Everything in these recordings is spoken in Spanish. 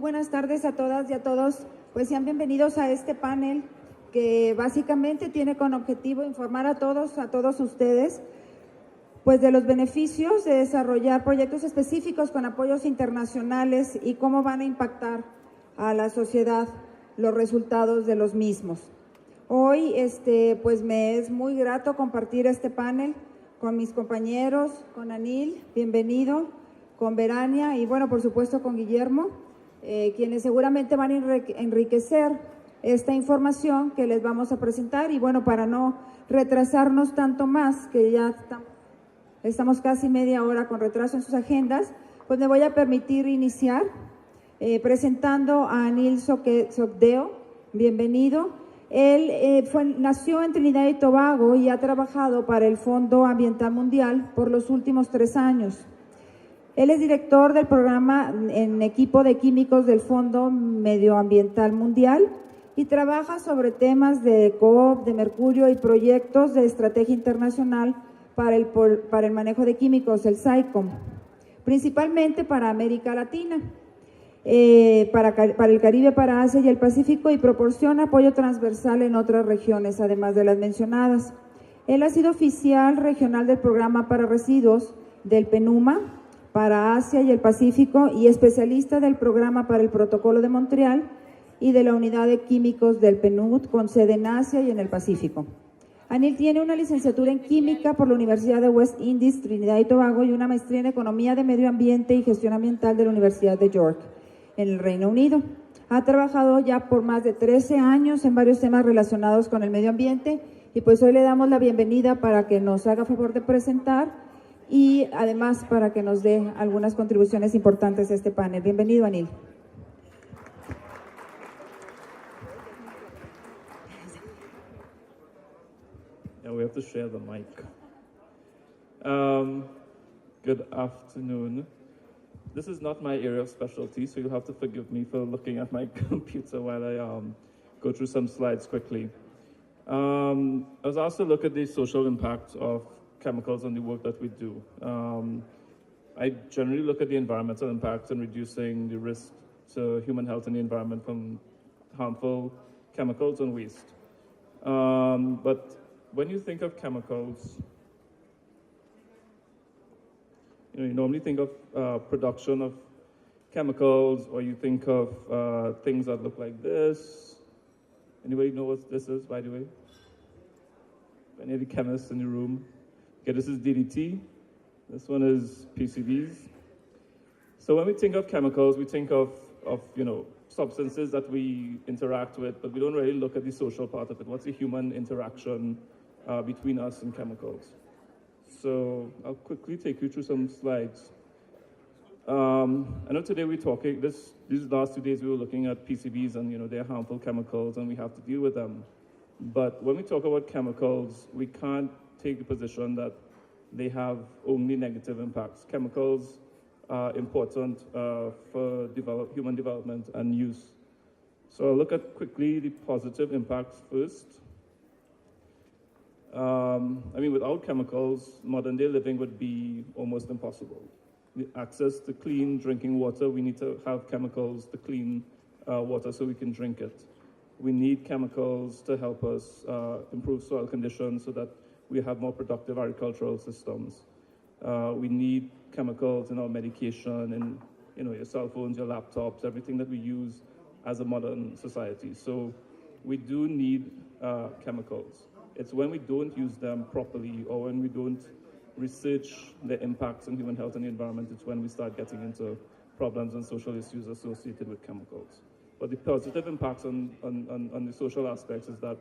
buenas tardes a todas y a todos. Pues sean bienvenidos a este panel que básicamente tiene con objetivo informar a todos ustedes, pues de los beneficios de desarrollar proyectos específicos con apoyos internacionales y cómo van a impactar a la sociedad los resultados de los mismos. Hoy, pues me es muy grato compartir este panel con mis compañeros, con Anil, bienvenido, con Verania y bueno, por supuesto con Guillermo, quienes seguramente van a enriquecer esta información que les vamos a presentar. Y bueno, para no retrasarnos tanto más, que ya estamos casi media hora con retraso en sus agendas, pues me voy a permitir iniciar presentando a Anil Sogdeo. Bienvenido. Él nació en Trinidad y Tobago y ha trabajado para el Fondo Ambiental Mundial por los últimos 3 años. Él es director del programa en equipo de químicos del Fondo Medioambiental Mundial y trabaja sobre temas de COP, de mercurio y proyectos de estrategia internacional para el manejo de químicos, el SAICOM, principalmente para América Latina, para el Caribe, para Asia y el Pacífico, y proporciona apoyo transversal en otras regiones, además de las mencionadas. Él ha sido oficial regional del programa para residuos del PNUMA para Asia y el Pacífico y especialista del programa para el Protocolo de Montreal y de la Unidad de Químicos del PNUD con sede en Asia y en el Pacífico. Anil tiene una licenciatura en Química por la Universidad de West Indies, Trinidad y Tobago, y una maestría en Economía de Medio Ambiente y Gestión Ambiental de la Universidad de York, en el Reino Unido. Ha trabajado ya por más de 13 años en varios temas relacionados con el medio ambiente y pues hoy le damos la bienvenida para que nos haga favor de presentar y además para que nos dé algunas contribuciones importantes a este panel. Bienvenido, Anil. Yeah, we have to share the mic. Good afternoon. This is not my area of specialty, so you'll have to forgive me for looking at my computer while I go through some slides quickly. I was asked to look at the social impact of chemicals on the work that we do. I generally look at the environmental impact and reducing the risk to human health and the environment from harmful chemicals and waste. But when you think of chemicals, you normally think of production of chemicals, or you think of things that look like this. Anybody know what this is, by the way? Any of the chemists in the room? Okay, this is DDT. This one is PCBs. So when we think of chemicals, we think of substances that we interact with, but we don't really look at the social part of it. What's the human interaction between us and chemicals? So I'll quickly take you through some slides. I know today we're talking, these last 2 days we were looking at PCBs and they're harmful chemicals and we have to deal with them. But when we talk about chemicals, we can't take the position that they have only negative impacts. Chemicals are important for human development and use. So I'll look at quickly the positive impacts first. Without chemicals, modern day living would be almost impossible. With access to clean drinking water, we need to have chemicals to clean water so we can drink it. We need chemicals to help us improve soil conditions so that we have more productive agricultural systems. We need chemicals in our medication and your cell phones, your laptops, everything that we use as a modern society. So we do need chemicals. It's when we don't use them properly or when we don't research the impacts on human health and the environment, it's when we start getting into problems and social issues associated with chemicals. But the positive impacts on the social aspects is that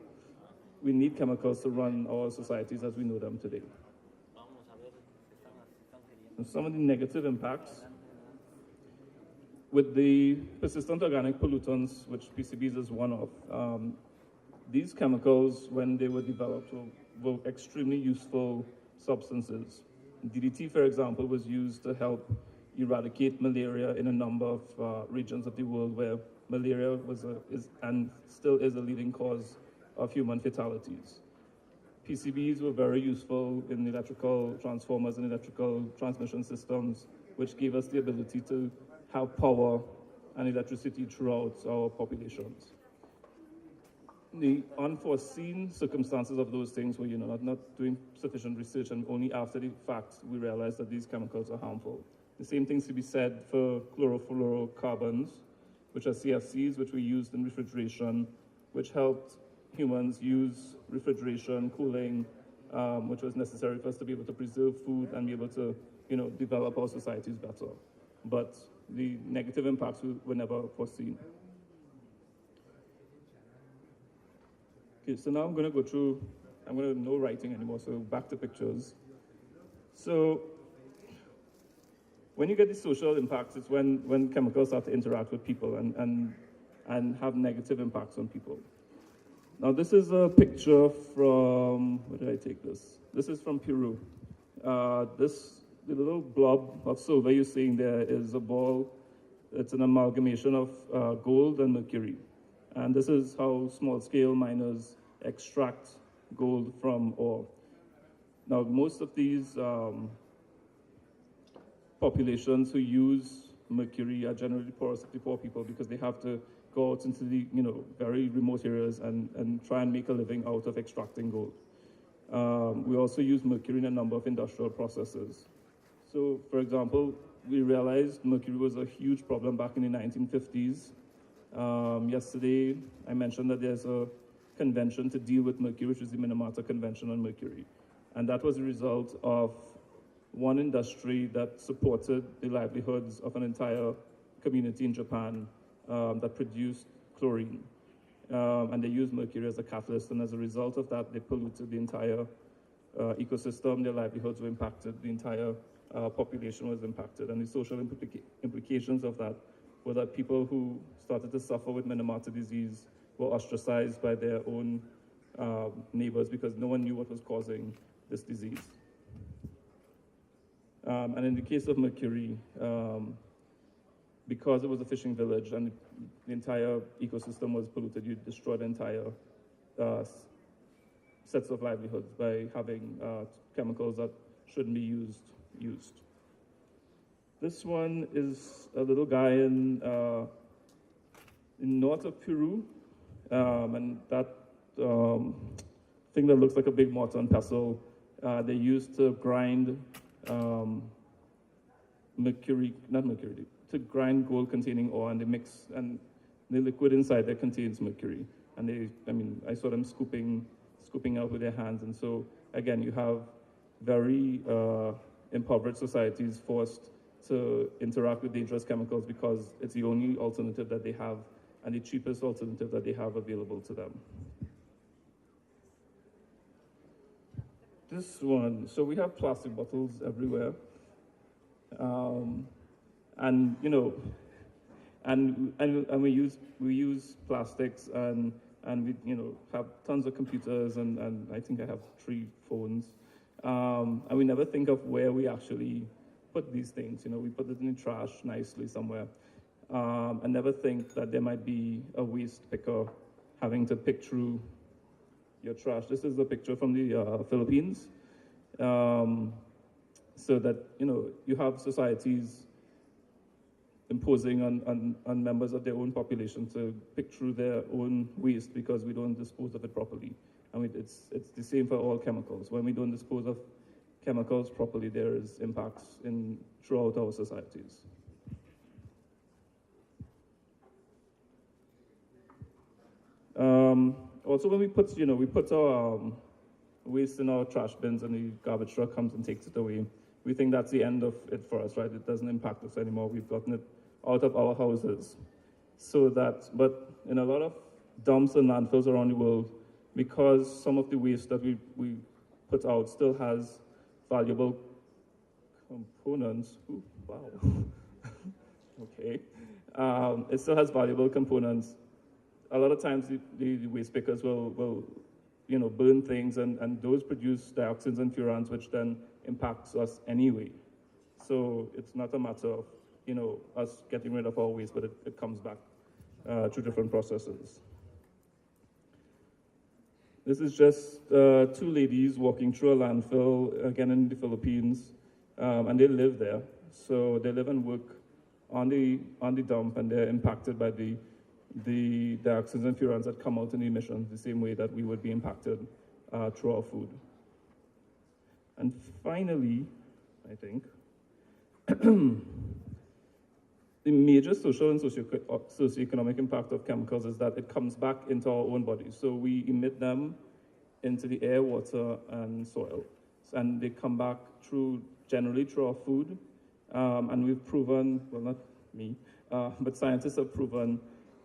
we need chemicals to run our societies as we know them today. And some of the negative impacts with the persistent organic pollutants, which PCBs is one of, these chemicals, when they were developed, were extremely useful substances. DDT, for example, was used to help eradicate malaria in a number of regions of the world where malaria is and still is a leading cause of human fatalities. PCBs were very useful in electrical transformers and electrical transmission systems, which gave us the ability to have power and electricity throughout our populations. The unforeseen circumstances of those things were, not doing sufficient research, and only after the fact we realized that these chemicals are harmful. The same things to be said for chlorofluorocarbons, which are CFCs, which we used in refrigeration, which helped humans use refrigeration, cooling, which was necessary for us to be able to preserve food and be able to, develop our societies better. But the negative impacts were never foreseen. Okay, so now I'm going to go through, no writing anymore, so back to pictures. So when you get the social impacts, it's when chemicals start to interact with people and have negative impacts on people. Now, this is a picture from, where did I take this? This is from Peru. The little blob of silver you're seeing there is a ball. It's an amalgamation of gold and mercury. And this is how small-scale miners extract gold from ore. Now, most of these populations who use mercury are generally poor people because they have to go out into the very remote areas and try and make a living out of extracting gold. We also use mercury in a number of industrial processes. So, for example, we realized mercury was a huge problem back in the 1950s. Yesterday, I mentioned that there's a convention to deal with mercury, which is the Minamata Convention on Mercury. And that was a result of one industry that supported the livelihoods of an entire community in Japan that produced chlorine. And they used mercury as a catalyst, and as a result of that, they polluted the entire ecosystem. Their livelihoods were impacted, the entire population was impacted, and the social implications of that were that people who started to suffer with Minamata disease were ostracized by their own neighbors because no one knew what was causing this disease. And in the case of mercury, because it was a fishing village and the entire ecosystem was polluted, you destroyed entire sets of livelihoods by having chemicals that shouldn't be used. This one is a little guy in north of Peru, and that thing that looks like a big mortar and pestle, they used to grind to grind gold-containing ore, and they mix, and the liquid inside there contains mercury. And I saw them scooping out with their hands, and so again, you have very impoverished societies forced to interact with dangerous chemicals because it's the only alternative that they have and the cheapest alternative that they have available to them. This one, so we have plastic bottles everywhere. And we use plastics and we have tons of computers and I think I have 3 phones. And we never think of where we actually put these things. We put it in the trash nicely somewhere. And never think that there might be a waste picker having to pick through your trash. This is a picture from the Philippines. So that, you have societies imposing on members of their own population to pick through their own waste because we don't dispose of it properly. It's the same for all chemicals. When we don't dispose of chemicals properly, there is impacts throughout our societies. Also, when we put our waste in our trash bins and the garbage truck comes and takes it away, we think that's the end of it for us, right? It doesn't impact us anymore. We've gotten it out of our houses. But in a lot of dumps and landfills around the world, because some of the waste that we put out still has valuable components. Ooh, wow. Okay. It still has valuable components. A lot of times the waste pickers will burn things, and those produce dioxins and furans, which then impacts us anyway. So it's not a matter of us getting rid of our waste, but it comes back through different processes. This is just 2 ladies walking through a landfill, again in the Philippines, and they live there. So they live and work on the dump, and they're impacted by the dioxins and furans that come out in the emissions, the same way that we would be impacted through our food. And finally, I think, the major social and socioeconomic impact of chemicals is that it comes back into our own bodies. So we emit them into the air, water, and soil. And they come back generally through our food. And we've proven, well, not me, but scientists have proven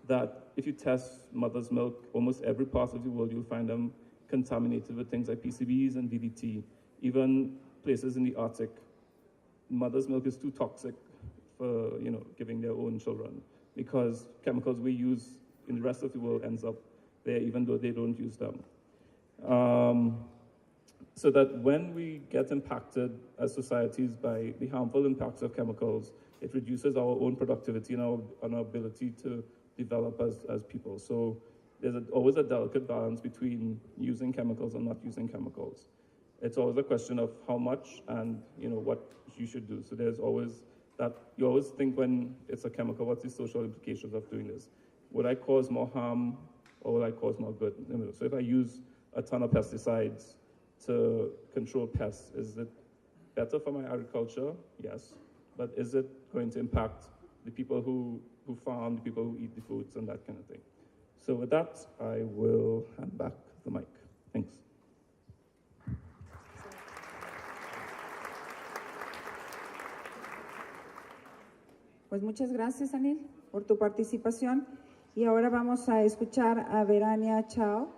that if you test mother's milk, almost every part of the world, you'll find them contaminated with things like PCBs and DDT. Even places in the Arctic, mother's milk is too toxic for giving their own children, because chemicals we use in the rest of the world ends up there, even though they don't use them. So that when we get impacted as societies by the harmful impacts of chemicals, it reduces our own productivity and our ability to develop as people. So there's always a delicate balance between using chemicals and not using chemicals. It's always a question of how much and what you should do. So there's always that, you always think when it's a chemical, what's the social implications of doing this? Would I cause more harm or will I cause more good? So if I use a ton of pesticides to control pests, is it better for my agriculture? Yes. But is it going to impact the people who farm, the people who eat the foods and that kind of thing? So with that, I will hand back the mic. Thanks. Pues muchas gracias, Anil, por tu participación. Y ahora vamos a escuchar a Verania Chao.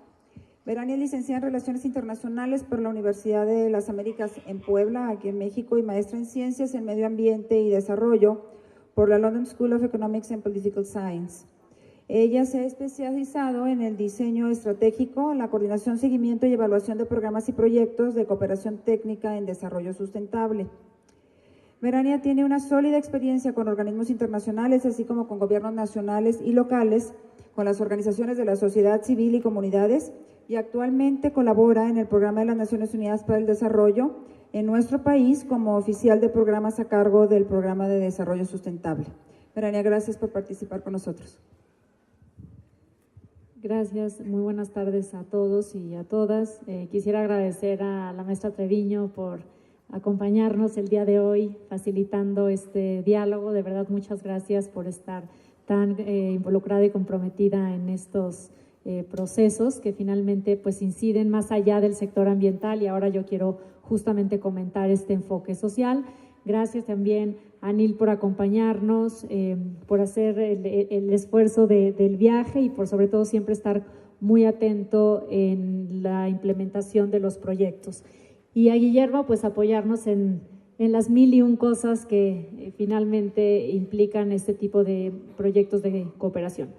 Verania es licenciada en Relaciones Internacionales por la Universidad de las Américas en Puebla, aquí en México, y maestra en Ciencias en Medio Ambiente y Desarrollo por la London School of Economics and Political Science. Ella se ha especializado en el diseño estratégico, la coordinación, seguimiento y evaluación de programas y proyectos de cooperación técnica en desarrollo sustentable. Verania tiene una sólida experiencia con organismos internacionales, así como con gobiernos nacionales y locales, con las organizaciones de la sociedad civil y comunidades, y actualmente colabora en el Programa de las Naciones Unidas para el Desarrollo en nuestro país como oficial de programas a cargo del Programa de Desarrollo Sustentable. Verania, gracias por participar con nosotros. Gracias, muy buenas tardes a todos y a todas. Quisiera agradecer a la maestra Treviño por acompañarnos el día de hoy, facilitando este diálogo. De verdad, muchas gracias por estar tan involucrada y comprometida en estos procesos que finalmente pues inciden más allá del sector ambiental, y ahora yo quiero justamente comentar este enfoque social. Gracias también a Anil por acompañarnos, por hacer el esfuerzo del viaje y por sobre todo siempre estar muy atento en la implementación de los proyectos. Y a Guillermo, pues apoyarnos en las 1001 cosas que finalmente implican este tipo de proyectos de cooperación.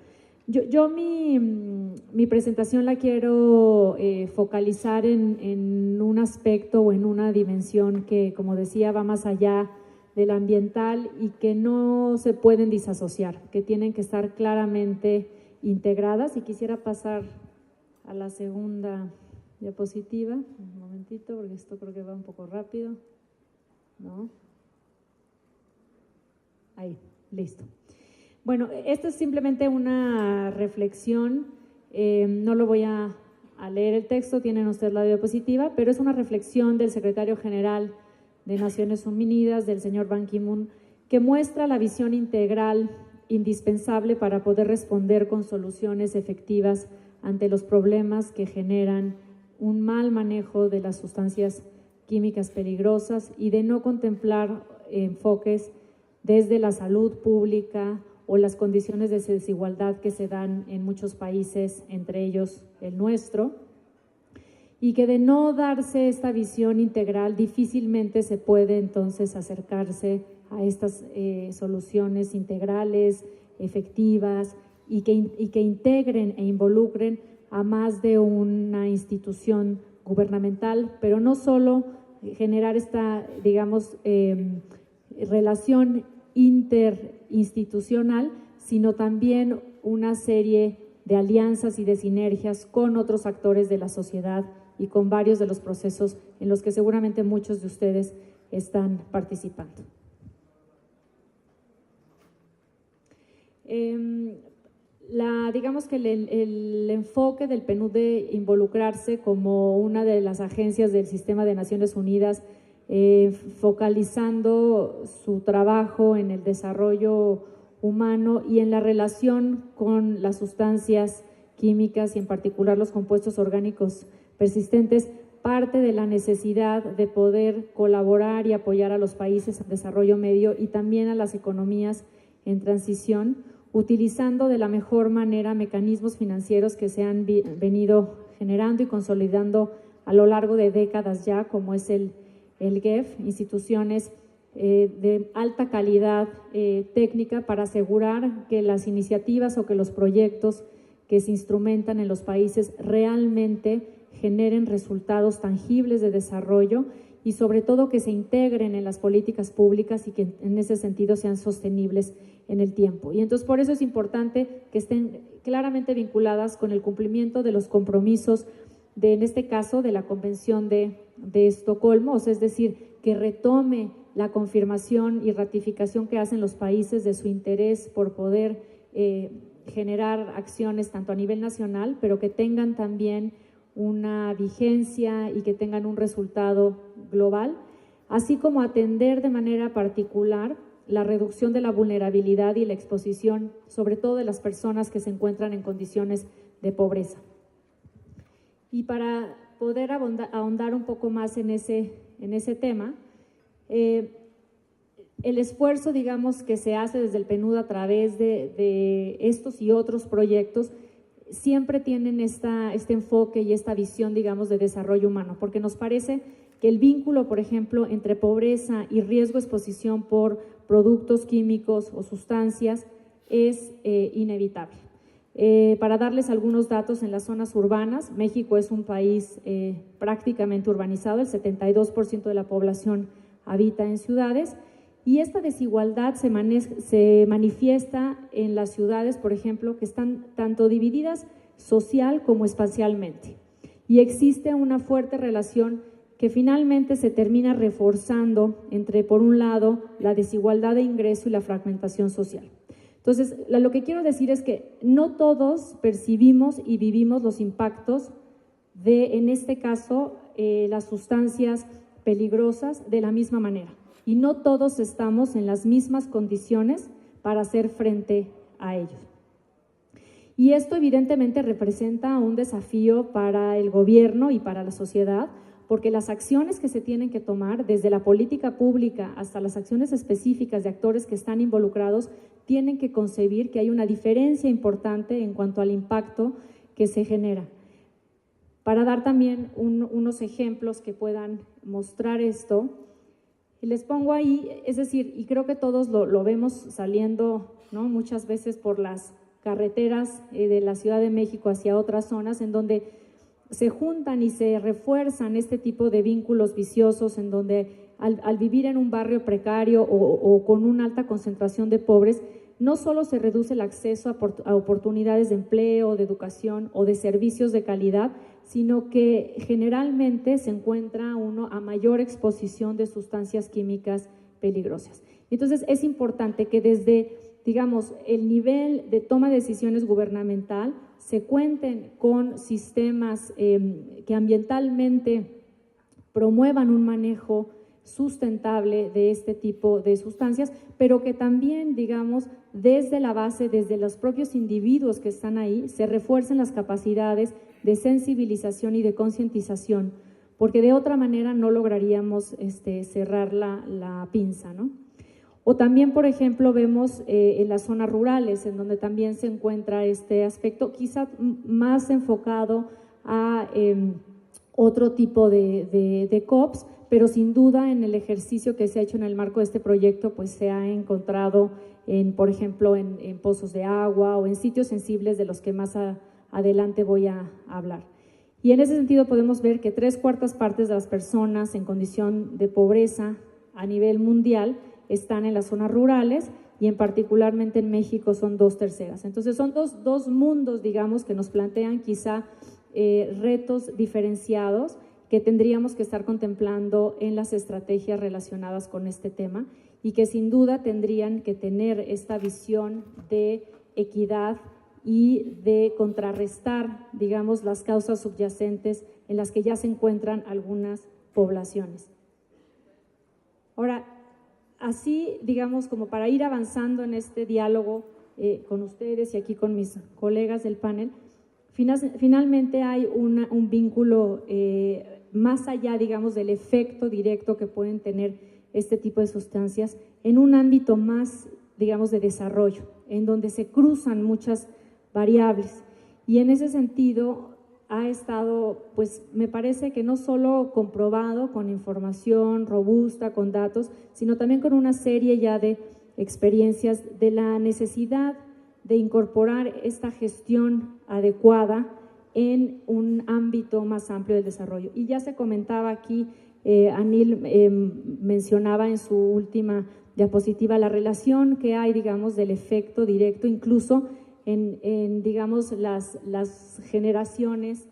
Yo mi presentación la quiero focalizar en un aspecto o en una dimensión que, como decía, va más allá del ambiental y que no se pueden disasociar, que tienen que estar claramente integradas. Y quisiera pasar a la segunda diapositiva, un momentito, porque esto creo que va un poco rápido, ¿no? Ahí, listo. Bueno, esto es simplemente una reflexión, no lo voy a leer el texto, tienen ustedes la diapositiva, pero es una reflexión del secretario general de Naciones Unidas, del señor Ban Ki-moon, que muestra la visión integral indispensable para poder responder con soluciones efectivas ante los problemas que generan un mal manejo de las sustancias químicas peligrosas y de no contemplar enfoques desde la salud pública o las condiciones de desigualdad que se dan en muchos países, entre ellos el nuestro, y que de no darse esta visión integral difícilmente se puede entonces acercarse a estas soluciones integrales, efectivas, y que integren e involucren a más de una institución gubernamental, pero no solo generar esta, digamos, relación interinstitucional, sino también una serie de alianzas y de sinergias con otros actores de la sociedad y con varios de los procesos en los que seguramente muchos de ustedes están participando. Digamos que el enfoque del PNUD de involucrarse como una de las agencias del sistema de Naciones Unidas, focalizando su trabajo en el desarrollo humano y en la relación con las sustancias químicas y en particular los compuestos orgánicos persistentes, parte de la necesidad de poder colaborar y apoyar a los países en desarrollo medio y también a las economías en transición, utilizando de la mejor manera mecanismos financieros que se han venido generando y consolidando a lo largo de décadas ya, como es el GEF, instituciones de alta calidad técnica para asegurar que las iniciativas o que los proyectos que se instrumentan en los países realmente generen resultados tangibles de desarrollo y sobre todo que se integren en las políticas públicas y que en ese sentido sean sostenibles en el tiempo. Y entonces por eso es importante que estén claramente vinculadas con el cumplimiento de los compromisos de, en este caso, de la Convención de Estocolmo, o sea, es decir, que retome la confirmación y ratificación que hacen los países de su interés por poder generar acciones tanto a nivel nacional, pero que tengan también una vigencia y que tengan un resultado global, así como atender de manera particular la reducción de la vulnerabilidad y la exposición, sobre todo de las personas que se encuentran en condiciones de pobreza. Y para poder ahondar un poco más en ese tema, el esfuerzo, digamos, que se hace desde el PNUD a través de estos y otros proyectos siempre tienen este enfoque y esta visión, digamos, de desarrollo humano, porque nos parece que el vínculo, por ejemplo, entre pobreza y riesgo de exposición por productos químicos o sustancias es inevitable. Para darles algunos datos, en las zonas urbanas, México es un país prácticamente urbanizado, el 72% de la población habita en ciudades, y esta desigualdad se manifiesta en las ciudades, por ejemplo, que están tanto divididas social como espacialmente. Y existe una fuerte relación que finalmente se termina reforzando entre, por un lado, la desigualdad de ingreso y la fragmentación social. Entonces, lo que quiero decir es que no todos percibimos y vivimos los impactos de, en este caso, las sustancias peligrosas de la misma manera. Y no todos estamos en las mismas condiciones para hacer frente a ellos. Y esto evidentemente representa un desafío para el gobierno y para la sociedad, porque las acciones que se tienen que tomar, desde la política pública hasta las acciones específicas de actores que están involucrados, tienen que concebir que hay una diferencia importante en cuanto al impacto que se genera. Para dar también unos ejemplos que puedan mostrar esto, les pongo ahí, es decir, y creo que todos lo vemos saliendo, ¿no?, muchas veces por las carreteras de la Ciudad de México hacia otras zonas en donde se juntan y se refuerzan este tipo de vínculos viciosos, en donde al vivir en un barrio precario o con una alta concentración de pobres, no solo se reduce el acceso a oportunidades de empleo, de educación o de servicios de calidad, sino que generalmente se encuentra uno a mayor exposición de sustancias químicas peligrosas. Entonces es importante que desde, digamos, el nivel de toma de decisiones gubernamental se cuenten con sistemas que ambientalmente promuevan un manejo sustentable de este tipo de sustancias, pero que también, digamos, desde la base, desde los propios individuos que están ahí, se refuercen las capacidades de sensibilización y de concientización, porque de otra manera no lograríamos cerrar la pinza, ¿no? O también, por ejemplo, vemos en las zonas rurales, en donde también se encuentra este aspecto, quizá más enfocado a otro tipo de COPs, pero sin duda en el ejercicio que se ha hecho en el marco de este proyecto, pues se ha encontrado, por ejemplo, en pozos de agua o en sitios sensibles de los que más adelante voy a hablar. Y en ese sentido podemos ver que 3/4 partes de las personas en condición de pobreza a nivel mundial están en las zonas rurales y en particularmente en México son 2/3. Entonces son dos mundos, digamos, que nos plantean quizá retos diferenciados que tendríamos que estar contemplando en las estrategias relacionadas con este tema y que sin duda tendrían que tener esta visión de equidad y de contrarrestar, digamos, las causas subyacentes en las que ya se encuentran algunas poblaciones. Ahora, así, digamos, como para ir avanzando en este diálogo con ustedes y aquí con mis colegas del panel, finalmente hay un vínculo más allá, digamos, del efecto directo que pueden tener este tipo de sustancias en un ámbito más, digamos, de desarrollo, en donde se cruzan muchas variables. Y en ese sentido ha estado, pues me parece que no solo comprobado con información robusta, con datos, sino también con una serie ya de experiencias de la necesidad de incorporar esta gestión adecuada en un ámbito más amplio del desarrollo. Y ya se comentaba aquí, Anil mencionaba en su última diapositiva la relación que hay, digamos, del efecto directo, incluso en digamos, las generaciones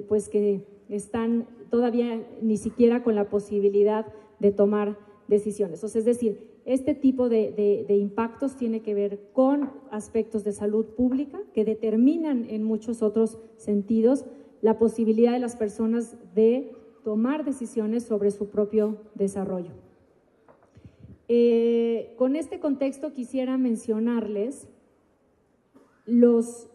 pues que están todavía ni siquiera con la posibilidad de tomar decisiones. O sea, es decir, este tipo de impactos tiene que ver con aspectos de salud pública que determinan en muchos otros sentidos la posibilidad de las personas de tomar decisiones sobre su propio desarrollo. Con este contexto quisiera mencionarles los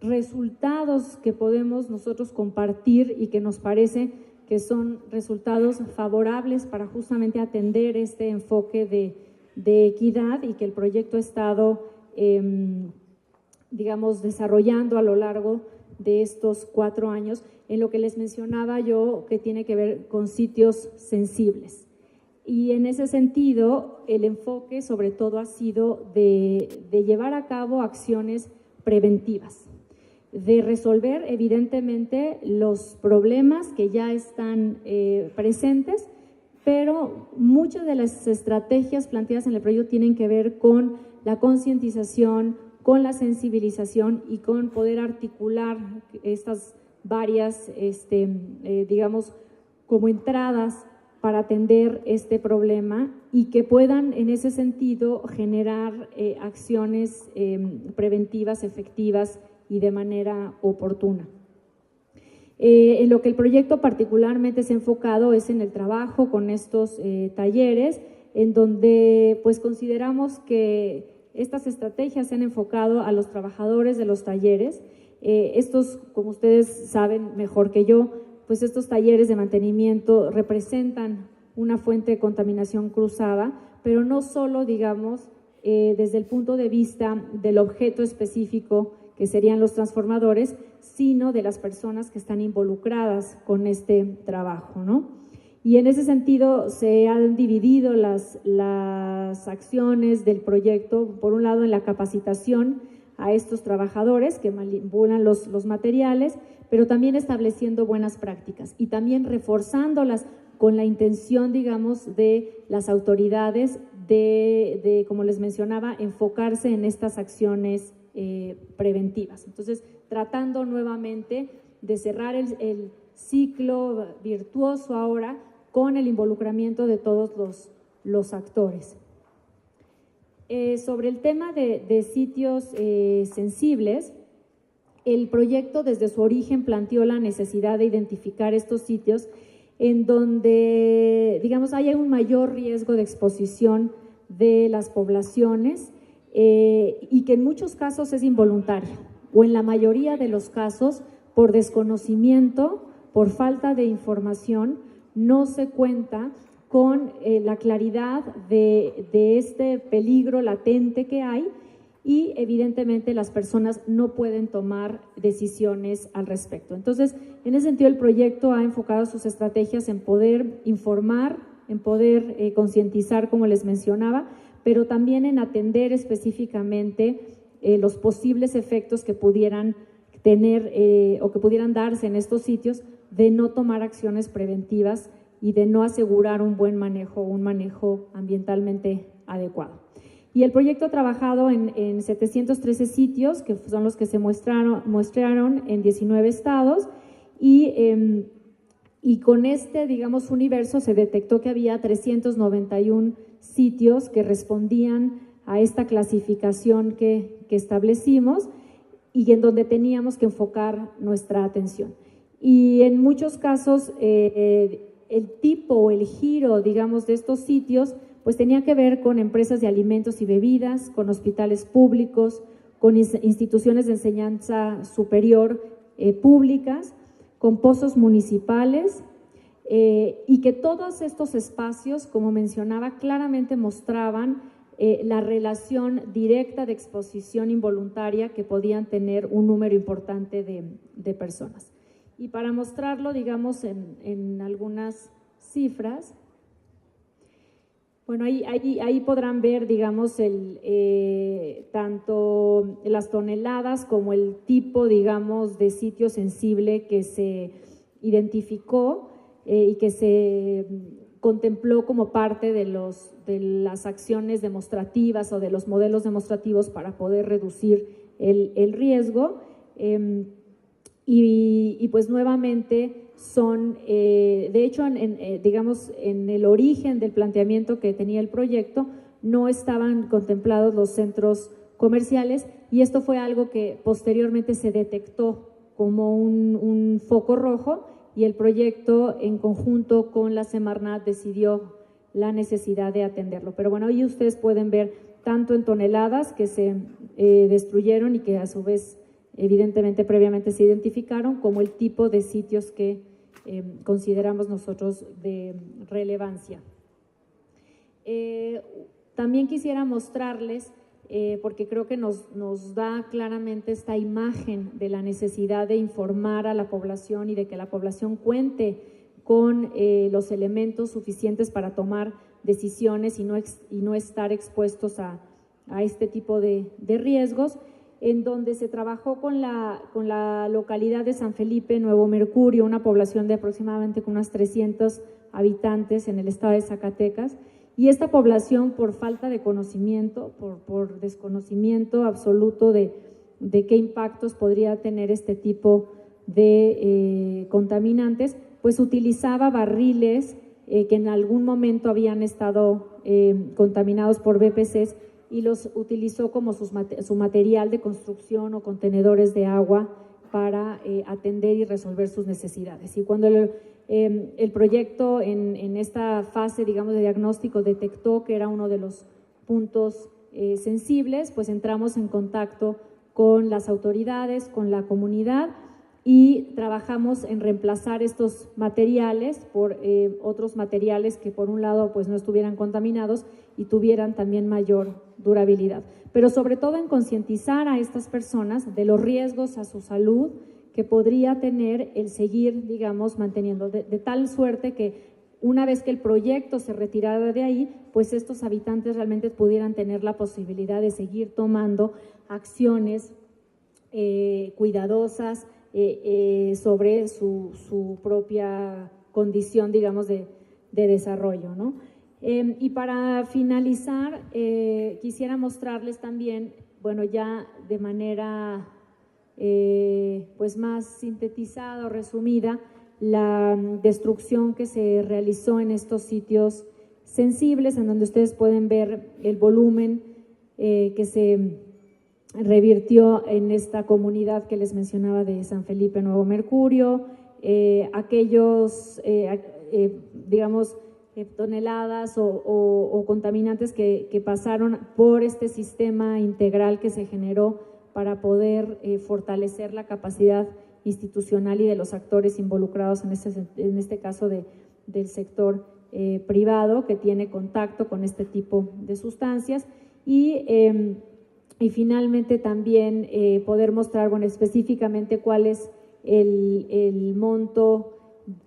resultados que podemos nosotros compartir y que nos parece que son resultados favorables para justamente atender este enfoque de equidad y que el proyecto ha estado, digamos, desarrollando a lo largo de estos 4 años, en lo que les mencionaba yo que tiene que ver con sitios sensibles. Y en ese sentido, el enfoque sobre todo ha sido de llevar a cabo acciones preventivas, de resolver evidentemente los problemas que ya están presentes, pero muchas de las estrategias planteadas en el proyecto tienen que ver con la concientización, con la sensibilización y con poder articular estas varias, digamos, como entradas para atender este problema y que puedan en ese sentido generar acciones preventivas, efectivas y de manera oportuna. En lo que el proyecto particularmente se ha enfocado es en el trabajo con estos talleres, en donde pues consideramos que estas estrategias se han enfocado a los trabajadores de los talleres. Estos, como ustedes saben mejor que yo, pues estos talleres de mantenimiento representan una fuente de contaminación cruzada, pero no solo, digamos, desde el punto de vista del objeto específico que serían los transformadores, sino de las personas que están involucradas con este trabajo, ¿no? Y en ese sentido se han dividido las acciones del proyecto, por un lado en la capacitación a estos trabajadores que manipulan los materiales, pero también estableciendo buenas prácticas y también reforzándolas con la intención, digamos, de las autoridades de como les mencionaba, enfocarse en estas acciones preventivas. Entonces, tratando nuevamente de cerrar el ciclo virtuoso ahora con el involucramiento de todos los actores. Sobre el tema de sitios sensibles, el proyecto desde su origen planteó la necesidad de identificar estos sitios en donde, digamos, haya un mayor riesgo de exposición de las poblaciones y que en muchos casos es involuntario o en la mayoría de los casos por desconocimiento, por falta de información, no se cuenta con la claridad de este peligro latente que hay y evidentemente las personas no pueden tomar decisiones al respecto. Entonces, en ese sentido, el proyecto ha enfocado sus estrategias en poder informar, en poder concientizar, como les mencionaba, pero también en atender específicamente los posibles efectos que pudieran tener o que pudieran darse en estos sitios de no tomar acciones preventivas y de no asegurar un buen manejo, un manejo ambientalmente adecuado. Y el proyecto ha trabajado en 713 sitios, que son los que se muestrearon en 19 estados, y con este, digamos, universo se detectó que había 391 sitios que respondían a esta clasificación que establecimos y en donde teníamos que enfocar nuestra atención. Y en muchos casos el tipo o el giro, digamos, de estos sitios, pues tenía que ver con empresas de alimentos y bebidas, con hospitales públicos, con instituciones de enseñanza superior públicas, con pozos municipales, y que todos estos espacios, como mencionaba, claramente mostraban la relación directa de exposición involuntaria que podían tener un número importante de personas. Y para mostrarlo, digamos, en algunas cifras, bueno, ahí podrán ver, digamos, tanto las toneladas como el tipo, digamos, de sitio sensible que se identificó y que se contempló como parte de las acciones demostrativas o de los modelos demostrativos para poder reducir el riesgo. Y pues nuevamente son, de hecho, digamos, en el origen del planteamiento que tenía el proyecto, no estaban contemplados los centros comerciales, y esto fue algo que posteriormente se detectó como un foco rojo, y el proyecto en conjunto con la Semarnat decidió la necesidad de atenderlo. Pero bueno, ahí ustedes pueden ver tanto en toneladas que se destruyeron y que a su vez evidentemente previamente se identificaron, como el tipo de sitios que consideramos nosotros de relevancia. También quisiera mostrarles, porque creo que nos da claramente esta imagen de la necesidad de informar a la población y de que la población cuente con los elementos suficientes para tomar decisiones y no estar expuestos a este tipo de riesgos, en donde se trabajó con la localidad de San Felipe, Nuevo Mercurio, una población de aproximadamente unas 300 habitantes en el estado de Zacatecas, y esta población, por falta de conocimiento, por desconocimiento absoluto de qué impactos podría tener este tipo de contaminantes, pues utilizaba barriles que en algún momento habían estado contaminados por BPCs, y los utilizó como su material de construcción o contenedores de agua para atender y resolver sus necesidades. Y cuando el proyecto en esta fase, digamos, de diagnóstico detectó que era uno de los puntos sensibles, pues entramos en contacto con las autoridades, con la comunidad, y trabajamos en reemplazar estos materiales por otros materiales que por un lado pues no estuvieran contaminados y tuvieran también mayor durabilidad, pero sobre todo en concientizar a estas personas de los riesgos a su salud que podría tener el seguir, digamos, manteniendo, de tal suerte que una vez que el proyecto se retirara de ahí, pues estos habitantes realmente pudieran tener la posibilidad de seguir tomando acciones cuidadosas sobre su propia condición, digamos, de desarrollo, ¿no? Y para finalizar, quisiera mostrarles también, bueno, ya de manera pues más sintetizada o resumida, la destrucción que se realizó en estos sitios sensibles, en donde ustedes pueden ver el volumen que se revirtió en esta comunidad que les mencionaba de San Felipe, Nuevo Mercurio, aquellos, digamos, toneladas o contaminantes que pasaron por este sistema integral que se generó para poder fortalecer la capacidad institucional y de los actores involucrados en este caso del sector privado que tiene contacto con este tipo de sustancias, y finalmente también poder mostrar, bueno, específicamente cuál es el monto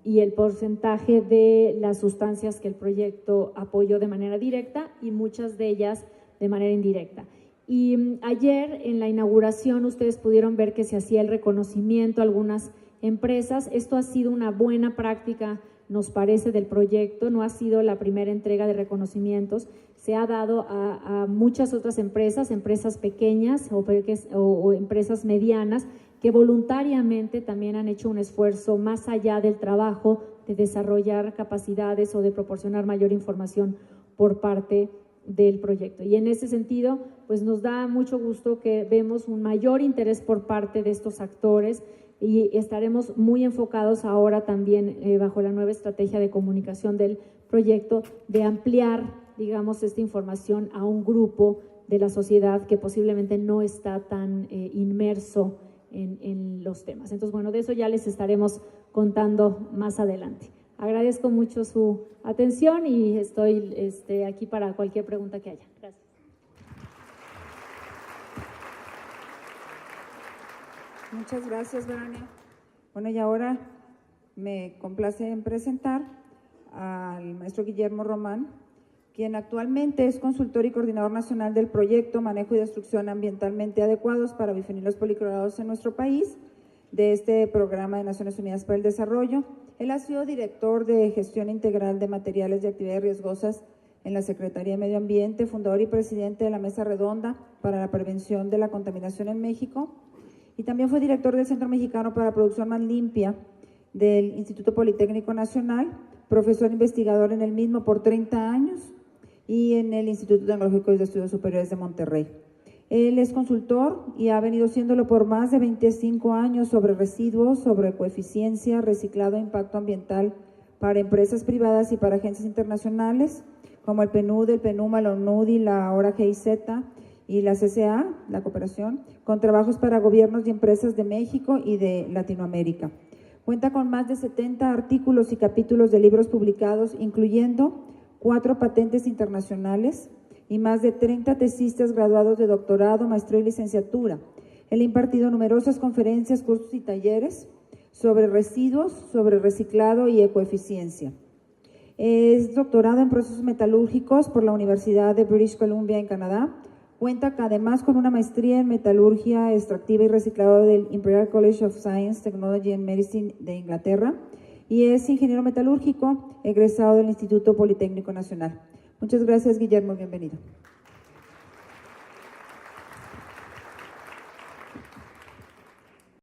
y el porcentaje de las sustancias que el proyecto apoyó de manera directa y muchas de ellas de manera indirecta. Y ayer en la inauguración ustedes pudieron ver que se hacía el reconocimiento a algunas empresas. Esto ha sido una buena práctica, nos parece, del proyecto, no ha sido la primera entrega de reconocimientos, se ha dado a muchas otras empresas pequeñas o empresas medianas que voluntariamente también han hecho un esfuerzo más allá del trabajo de desarrollar capacidades o de proporcionar mayor información por parte del proyecto. Y en ese sentido, pues nos da mucho gusto que vemos un mayor interés por parte de estos actores y estaremos muy enfocados ahora también bajo la nueva estrategia de comunicación del proyecto de ampliar, digamos, esta información a un grupo de la sociedad que posiblemente no está tan inmerso en los temas. Entonces, bueno, de eso ya les estaremos contando más adelante. Agradezco mucho su atención y estoy aquí para cualquier pregunta que haya. Gracias. Muchas gracias, Verania. Bueno, y ahora me complace en presentar al maestro Guillermo Román, quien actualmente es consultor y coordinador nacional del proyecto Manejo y Destrucción Ambientalmente Adecuados para Bifenilos Policlorados en nuestro país, de este programa de Naciones Unidas para el Desarrollo. Él ha sido director de Gestión Integral de Materiales de Actividades Riesgosas en la Secretaría de Medio Ambiente, fundador y presidente de la Mesa Redonda para la Prevención de la Contaminación en México, y también fue director del Centro Mexicano para la Producción Más Limpia del Instituto Politécnico Nacional, profesor investigador en el mismo por 30 años y en el Instituto Tecnológico de Estudios Superiores de Monterrey. Él es consultor y ha venido siéndolo por más de 25 años sobre residuos, sobre coeficiencia, reciclado e impacto ambiental para empresas privadas y para agencias internacionales como el PNUD, el PNUMA, la ONUDI, la ahora GIZ y la CCA, la cooperación, con trabajos para gobiernos y empresas de México y de Latinoamérica. Cuenta con más de 70 artículos y capítulos de libros publicados, incluyendo 4 patentes internacionales y más de 30 tesistas graduados de doctorado, maestría y licenciatura. Él ha impartido numerosas conferencias, cursos y talleres sobre residuos, sobre reciclado y ecoeficiencia. Es doctorado en procesos metalúrgicos por la Universidad de British Columbia en Canadá. Cuenta además con una maestría en metalurgia extractiva y reciclado del Imperial College of Science, Technology and Medicine de Inglaterra y es ingeniero metalúrgico egresado del Instituto Politécnico Nacional. Muchas gracias, Guillermo, bienvenido.